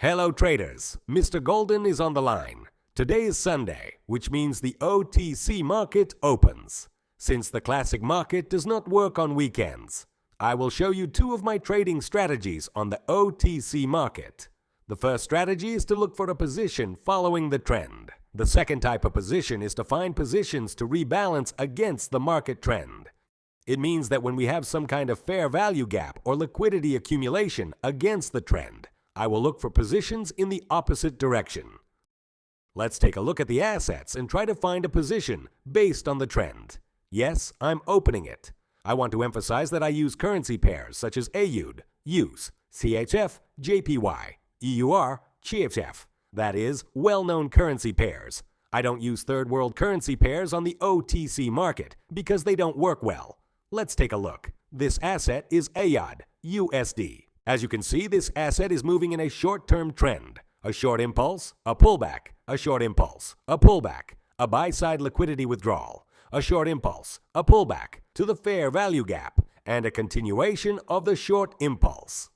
Hello traders, Mr. Golden is on the line. Today is Sunday, which means the OTC market opens. Since the classic market does not work on weekends, I will show you two of my trading strategies on the OTC market. The first strategy is to look for a position following the trend. The second type of position is to find positions to rebalance against the market trend. It means that when we have some kind of fair value gap or liquidity accumulation against the trend, I will look for positions in the opposite direction. Let's take a look at the assets and try to find a position based on the trend. Yes, I'm opening it. I want to emphasize that I use currency pairs such as AUD, US, CHF, JPY, EUR, CHF. That is, well-known currency pairs. I don't use third world currency pairs on the OTC market because they don't work well. Let's take a look. This asset is AUD, USD. As you can see, this asset is moving in a short-term trend. A short impulse, a pullback, a short impulse, a pullback, a buy-side liquidity withdrawal, a short impulse, a pullback to the fair value gap, and a continuation of the short impulse.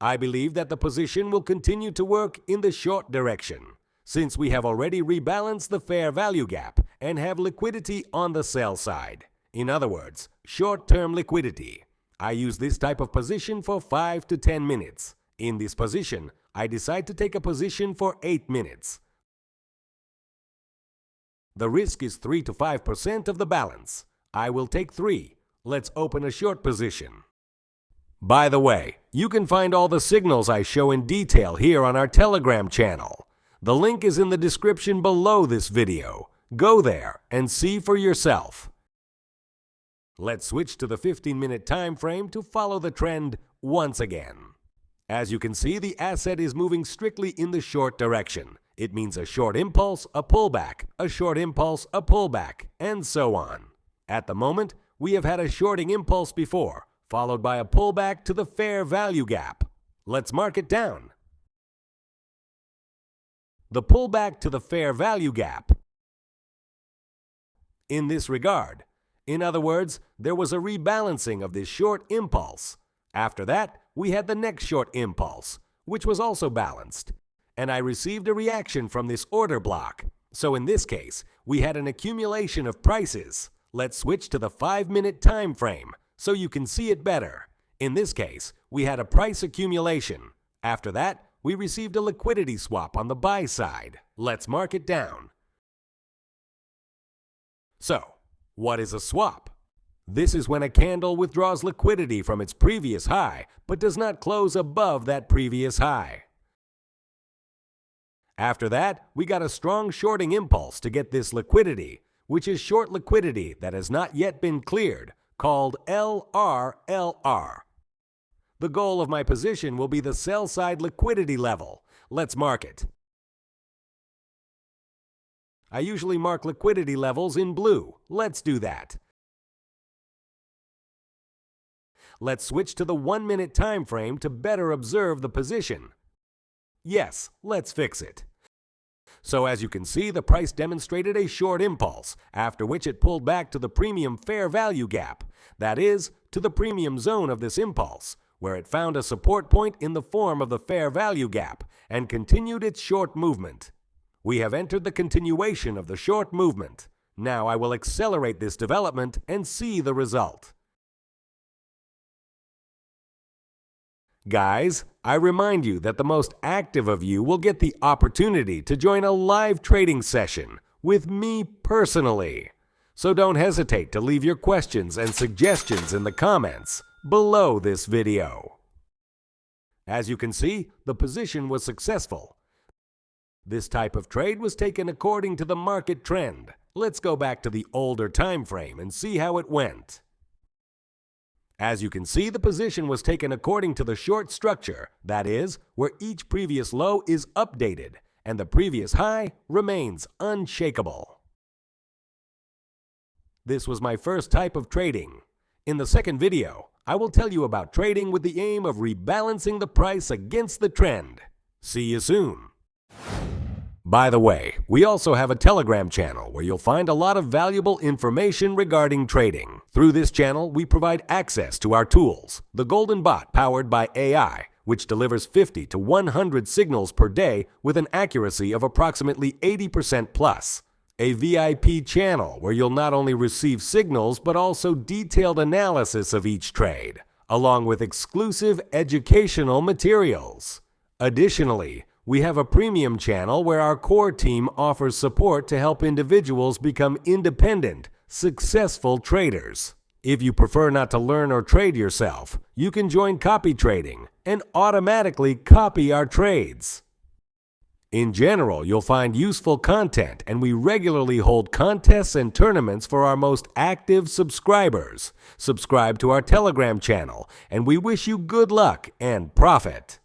I believe that the position will continue to work in the short direction, since we have already rebalanced the fair value gap and have liquidity on the sell side. In other words, short-term liquidity. I use this type of position for 5 to 10 minutes. In this position, I decide to take a position for 8 minutes. The risk is 3 to 5% of the balance. I will take 3. Let's open a short position. By the way, you can find all the signals I show in detail here on our Telegram channel. The link is in the description below this video. Go there and see for yourself. Let's switch to the 15-minute time frame to follow the trend once again. As you can see, the asset is moving strictly in the short direction. It means a short impulse, a pullback, a short impulse, a pullback, and so on. At the moment, we have had a shorting impulse before, followed by a pullback to the fair value gap. Let's mark it down. The pullback to the fair value gap. In this regard, in other words, there was a rebalancing of this short impulse. After that, we had the next short impulse, which was also balanced. And I received a reaction from this order block. So in this case, we had an accumulation of prices. Let's switch to the 5-minute time frame so you can see it better. In this case, we had a price accumulation. After that, we received a liquidity swap on the buy side. Let's mark it down. So, what is a swap? This is when a candle withdraws liquidity from its previous high but does not close above that previous high. After that, we got a strong shorting impulse to get this liquidity, which is short liquidity that has not yet been cleared, called LRLR. The goal of my position will be the sell side liquidity level. Let's mark it. I usually mark liquidity levels in blue. Let's do that. Let's switch to the 1-minute time frame to better observe the position. Yes, let's fix it. So as you can see, the price demonstrated a short impulse, after which it pulled back to the premium fair value gap, that is, to the premium zone of this impulse, where it found a support point in the form of the fair value gap and continued its short movement. We have entered the continuation of the short movement. Now I will accelerate this development and see the result. Guys, I remind you that the most active of you will get the opportunity to join a live trading session with me personally. So don't hesitate to leave your questions and suggestions in the comments below this video. As you can see, the position was successful. This type of trade was taken according to the market trend. Let's go back to the older time frame and see how it went. As you can see, the position was taken according to the short structure, that is, where each previous low is updated and the previous high remains unshakable. This was my first type of trading. In the second video, I will tell you about trading with the aim of rebalancing the price against the trend. See you soon. By the way, we also have a Telegram channel where you'll find a lot of valuable information regarding trading. Through this channel, we provide access to our tools, the Golden Bot powered by AI, which delivers 50 to 100 signals per day with an accuracy of approximately 80% plus. A VIP channel where you'll not only receive signals but also detailed analysis of each trade, along with exclusive educational materials. Additionally, we have a premium channel where our core team offers support to help individuals become independent, successful traders. If you prefer not to learn or trade yourself, you can join copy trading and automatically copy our trades. In general, you'll find useful content, and we regularly hold contests and tournaments for our most active subscribers. Subscribe to our Telegram channel, and we wish you good luck and profit.